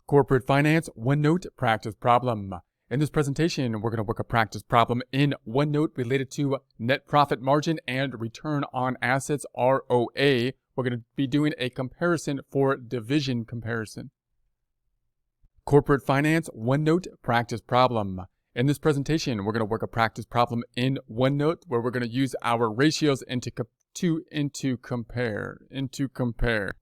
Corporate Finance OneNote Practice Problem. In this presentation, we're going to work a practice problem in OneNote related to net profit margin and return on assets, ROA. We're going to be doing a comparison for division comparison. Corporate Finance OneNote Practice Problem. In this presentation, we're going to work a practice problem in OneNote where we're going to use our ratios to compare.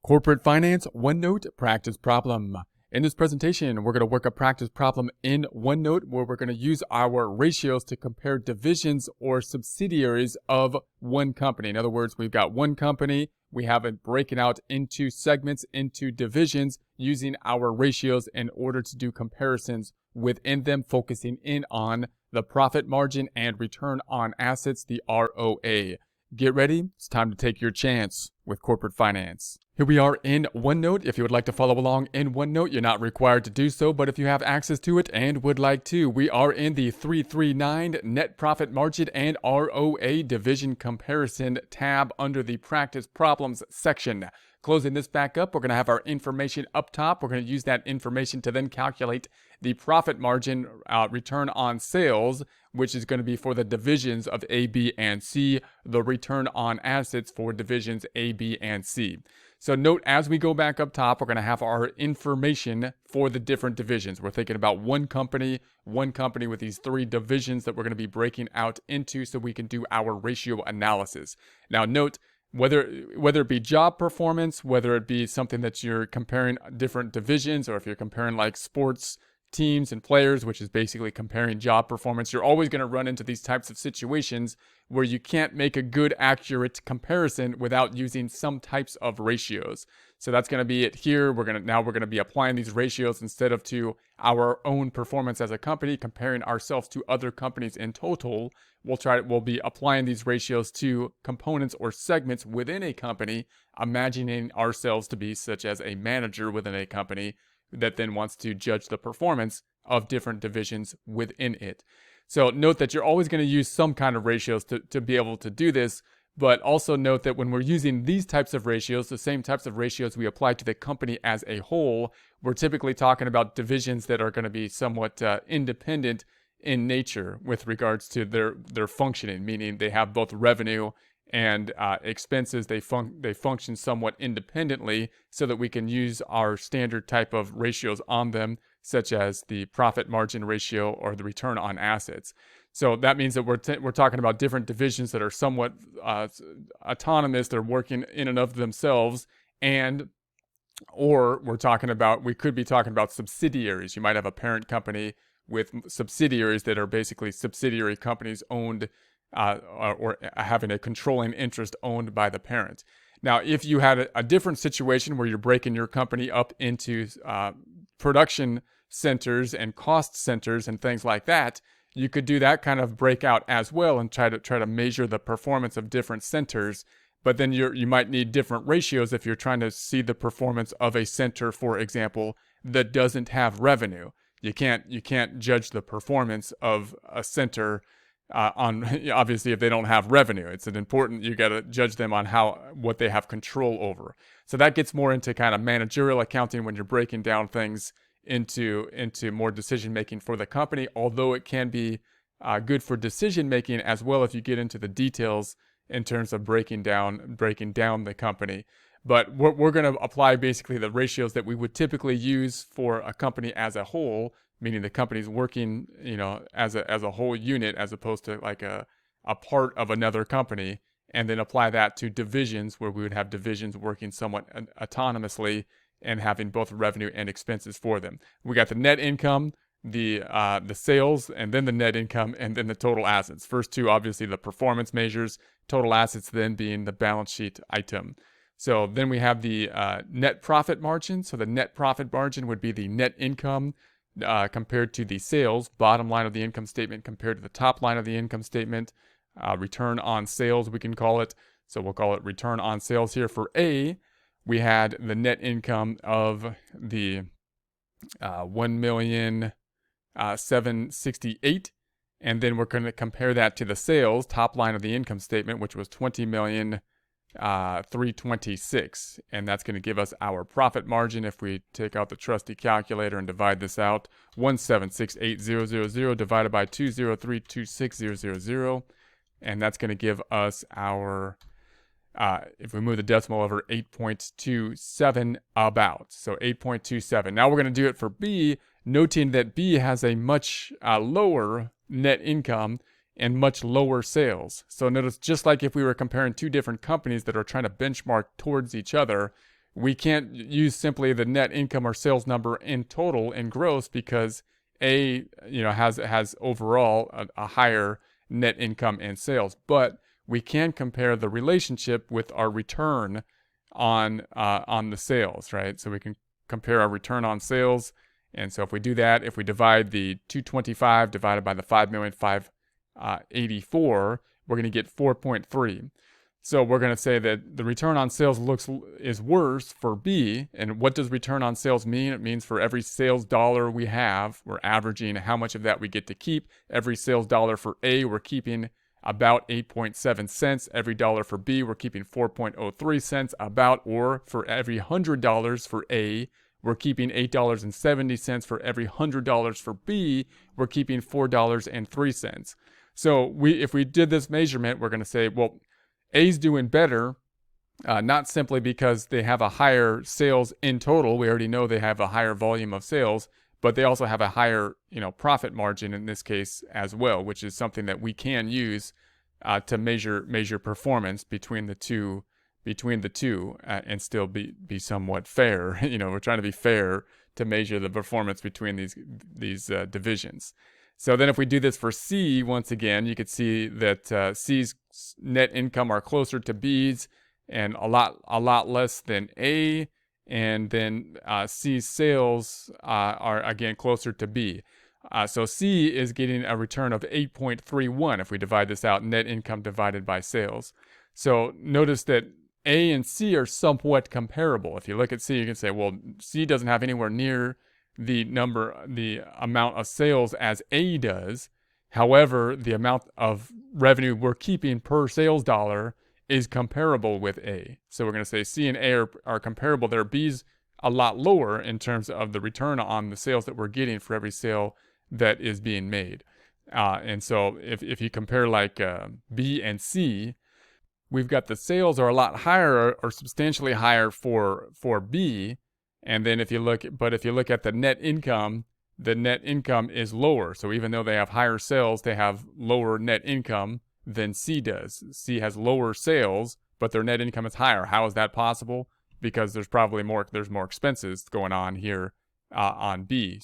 Corporate Finance OneNote Practice Problem. In this presentation, we're going to work a practice problem in OneNote where we're going to use our ratios to compare divisions or subsidiaries of one company. In other words, we've got one company, we have it breaking out into segments, into divisions, using our ratios in order to do comparisons within them, focusing in on the profit margin and return on assets, the ROA. Get ready, it's time to take your chance with corporate finance. Here we are in OneNote. If you would like to follow along in OneNote, you're not required to do so, but if you have access to it and would like to, we are in the 339 Net Profit Margin and ROA Division Comparison tab under the Practice Problems section. Closing this back up, we're going to have our information up top. We're going to use that information to then calculate the profit margin return on sales, which is going to be for the divisions of A, B, and C, the return on assets for divisions A, B, and C. So note, as we go back up top, we're going to have our information for the different divisions. We're thinking about one company with these three divisions that we're going to be breaking out into so we can do our ratio analysis. Now note, whether it be job performance, whether it be something that you're comparing different divisions, or if you're comparing like sports teams and players, which is basically comparing job performance, you're always going to run into these types of situations where you can't make a good, accurate comparison without using some types of ratios. So that's going to be it here. We're going to be applying these ratios instead of to our own performance as a company, comparing ourselves to other companies in total. We'll be applying these ratios to components or segments within a company, imagining ourselves to be such as a manager within a company that then wants to judge the performance of different divisions within it. So note that you're always going to use some kind of ratios to be able to do this, but also note that when we're using these types of ratios, the same types of ratios we apply to the company as a whole, we're typically talking about divisions that are going to be somewhat independent in nature with regards to their functioning, meaning they have both revenue and expenses. They function somewhat independently so that we can use our standard type of ratios on them, such as the profit margin ratio or the return on assets. So that means that we're talking about different divisions that are somewhat autonomous. They're working in and of themselves, or we could be talking about subsidiaries. You might have a parent company with subsidiaries that are basically subsidiary companies owned or having a controlling interest owned by the parent. Now, if you had a different situation where you're breaking your company up into production centers and cost centers and things like that, you could do that kind of breakout as well and try to measure the performance of different centers. But then you might need different ratios if you're trying to see the performance of a center, for example, that doesn't have revenue. You can't judge the performance of a center on obviously if they don't have revenue. You got to judge them on what they have control over. So that gets more into kind of managerial accounting when you're breaking down things into more decision making for the company, although it can be good for decision making as well if you get into the details in terms of breaking down the company. But we're going to apply basically the ratios that we would typically use for a company as a whole, meaning the company's working, as a whole unit as opposed to like a part of another company, and then apply that to divisions where we would have divisions working somewhat autonomously and having both revenue and expenses for them. We got the net income, the sales, and then the net income, and then the total assets. First two, obviously the performance measures, total assets then being the balance sheet item. So then we have the net profit margin. So the net profit margin would be the net income compared to the sales, bottom line of the income statement compared to the top line of the income statement. Return on sales, we can call it. So we'll call it return on sales here. For A, we had the net income of the 1,768,000, and then we're going to compare that to the sales, top line of the income statement, which was 20,000,000. 326, and that's going to give us our profit margin. If we take out the trusty calculator and divide this out, 1768000 divided by 2032600, and that's going to give us our, if we move the decimal over, 8.27 about. So 8.27. Now we're going to do it for B, noting that B has a much lower net income and much lower sales. So notice, just like if we were comparing two different companies that are trying to benchmark towards each other, we can't use simply the net income or sales number in total in gross, because A, has overall a higher net income and sales. But we can compare the relationship with our return on the sales, right? So we can compare our return on sales. And so if we do that, if we divide the 225 divided by the 5,584, we're going to get 4.3. So we're going to say that the return on sales is worse for B. And what does return on sales mean? It means for every sales dollar we have, we're averaging how much of that we get to keep. Every sales dollar for A, we're keeping about 8.7 cents. Every dollar for B, we're keeping 4.03 cents about. Or for every $100 for A, we're keeping $8.70. For every $100 for B, we're keeping $4.03. So if we did this measurement, we're going to say, well, A's doing better, not simply because they have a higher sales in total. We already know they have a higher volume of sales, but they also have a higher, profit margin in this case as well, which is something that we can use to measure performance between the two, and still be somewhat fair. We're trying to be fair to measure the performance between these divisions. So then if we do this for C, once again, you could see that C's net income are closer to B's and a lot less than A. And then C's sales are, again, closer to B. So C is getting a return of 8.31 if we divide this out, net income divided by sales. So notice that A and C are somewhat comparable. If you look at C, you can say, well, C doesn't have anywhere near the amount of sales as A does. However, the amount of revenue we're keeping per sales dollar is comparable with A. So we're going to say C and A are comparable there. B's a lot lower in terms of the return on the sales that we're getting for every sale that is being made. And so if you compare like B and C, we've got the sales are a lot higher or substantially higher for B. And then if you look at the net income is lower. So even though they have higher sales, they have lower net income than C does. C has lower sales, but their net income is higher. How is that possible? Because there's more expenses going on here on B,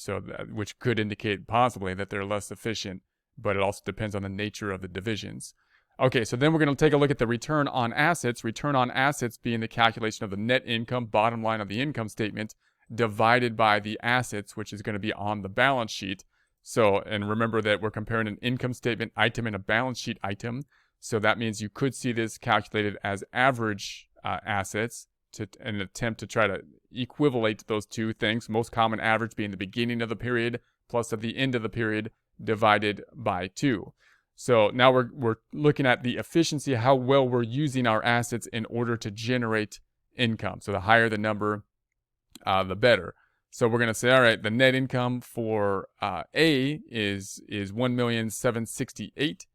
which could indicate possibly that they're less efficient, but it also depends on the nature of the divisions. Okay, so then we're going to take a look at the return on assets. Return on assets being the calculation of the net income, bottom line of the income statement, divided by the assets, which is going to be on the balance sheet. So, and remember that we're comparing an income statement item and a balance sheet item. So that means you could see this calculated as average assets in an attempt to try to equivalate those two things. Most common average being the beginning of the period plus of the end of the period divided by 2. So now we're looking at the efficiency, how well we're using our assets in order to generate income. So the higher the number, the better. So we're going to say, all right, the net income for A is 1,768,000.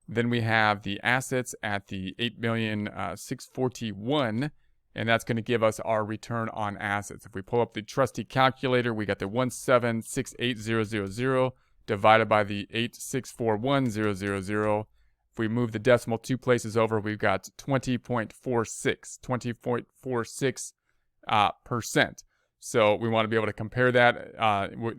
Then we have the assets at the 8,641,000, and that's going to give us our return on assets. If we pull up the trusty calculator, we got the 1768000 divided by the 8641000. If we move the decimal 2 places over, we've got 20.46%. So we want to be able to compare that.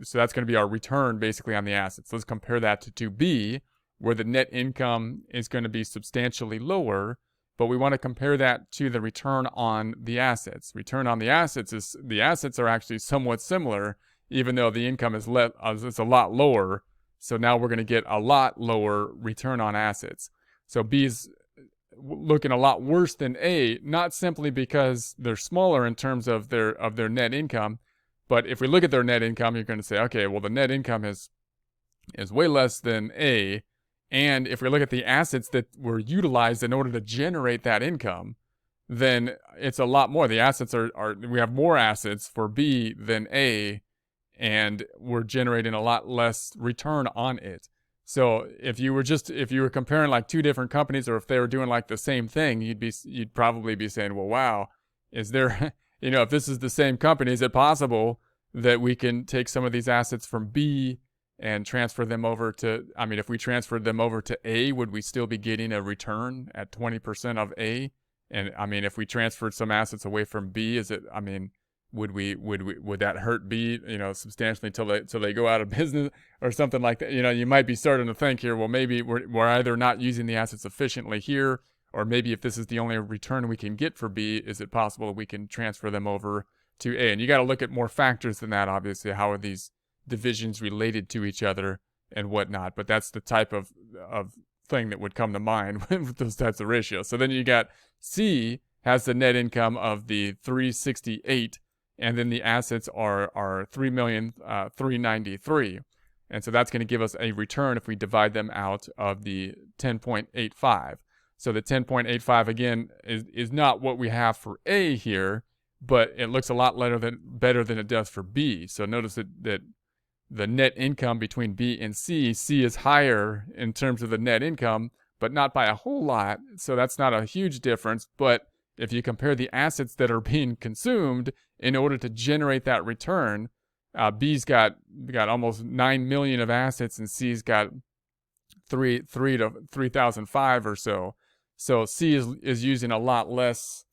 So that's going to be our return basically on the assets. Let's compare that to B, where the net income is going to be substantially lower, but we want to compare that to the return on the assets. Return on the assets are actually somewhat similar, even though the income is it's a lot lower. So now we're going to get a lot lower return on assets. So B's looking a lot worse than A, not simply because they're smaller in terms of their net income, but if we look at their net income, you're going to say, okay, well, the net income is way less than A. And if we look at the assets that were utilized in order to generate that income, then it's a lot more. The assets we have more assets for B than A, and we're generating a lot less return on it. So if you were comparing like two different companies, or if they were doing like the same thing, you'd probably be saying, well, wow, is there, if this is the same company, is it possible that we can take some of these assets from B and transfer them over to, if we transferred them over to A, would we still be getting a return at 20% of A? And if we transferred some assets away from B, would that hurt B, substantially till they go out of business or something like that? You might be starting to think here, well, maybe we're either not using the assets efficiently here, or maybe if this is the only return we can get for B, is it possible that we can transfer them over to A? And you got to look at more factors than that, obviously. How are these divisions related to each other and whatnot? But that's the type of thing that would come to mind with those types of ratios. So then you got C has the net income of the 368, and then the assets are 3,393,000. And so that's going to give us a return if we divide them out of the 10.85. So the 10.85 again is not what we have for A here, but it looks a lot better than it does for B. So notice that the net income between B and C is higher in terms of the net income, but not by a whole lot. So that's not a huge difference. But if you compare the assets that are being consumed in order to generate that return, B's got almost 9 million of assets, and C's got 3,005 or so. So C is using a lot less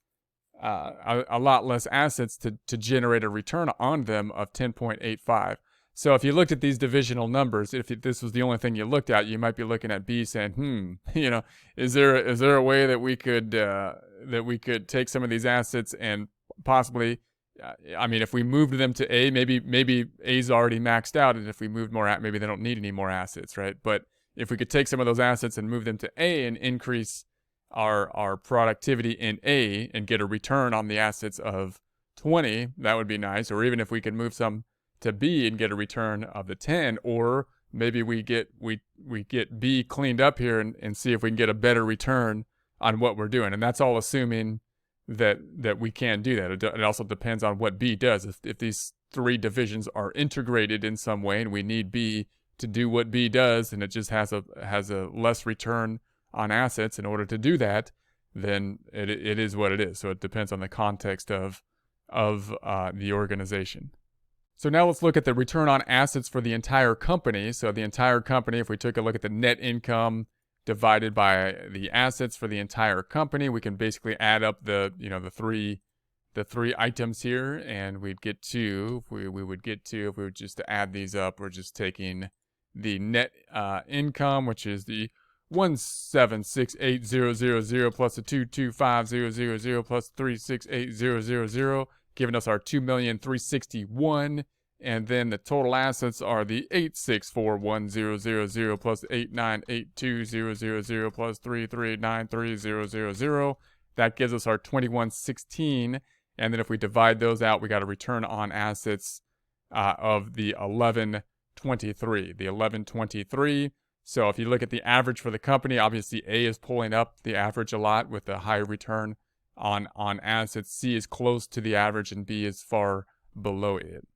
assets to generate a return on them of 10.85. So if you looked at these divisional numbers, if this was the only thing you looked at, you might be looking at B saying, is there a way that we could take some of these assets and possibly, if we moved them to A, maybe A's already maxed out, and if we moved more, maybe they don't need any more assets, right? But if we could take some of those assets and move them to A and increase our productivity in A and get a return on the assets of 20, that would be nice. Or even if we could move some to B and get a return of the 10, or maybe we get B cleaned up here and see if we can get a better return on what we're doing. And that's all assuming that we can do that. It also depends on what B does. If these three divisions are integrated in some way and we need B to do what B does, and it just has a less return on assets in order to do that, then it is what it is. So it depends on the context of the organization. So now let's look at the return on assets for the entire company. So the entire company, if we took a look at the net income divided by the assets for the entire company, we can basically add up the three items here, and we'd get to, if we would just to add these up, we're just taking the net income, which is the 1768000 plus the 225000 plus 368000, giving us our 2,361,000, and then the total assets are the 8641000 plus 8982000 plus 3393000. That gives us our 2116, and then if we divide those out, we got a return on assets of the 1123. The 1123. So if you look at the average for the company, obviously A is pulling up the average a lot with a high return on assets. C is close to the average, and B is far below it.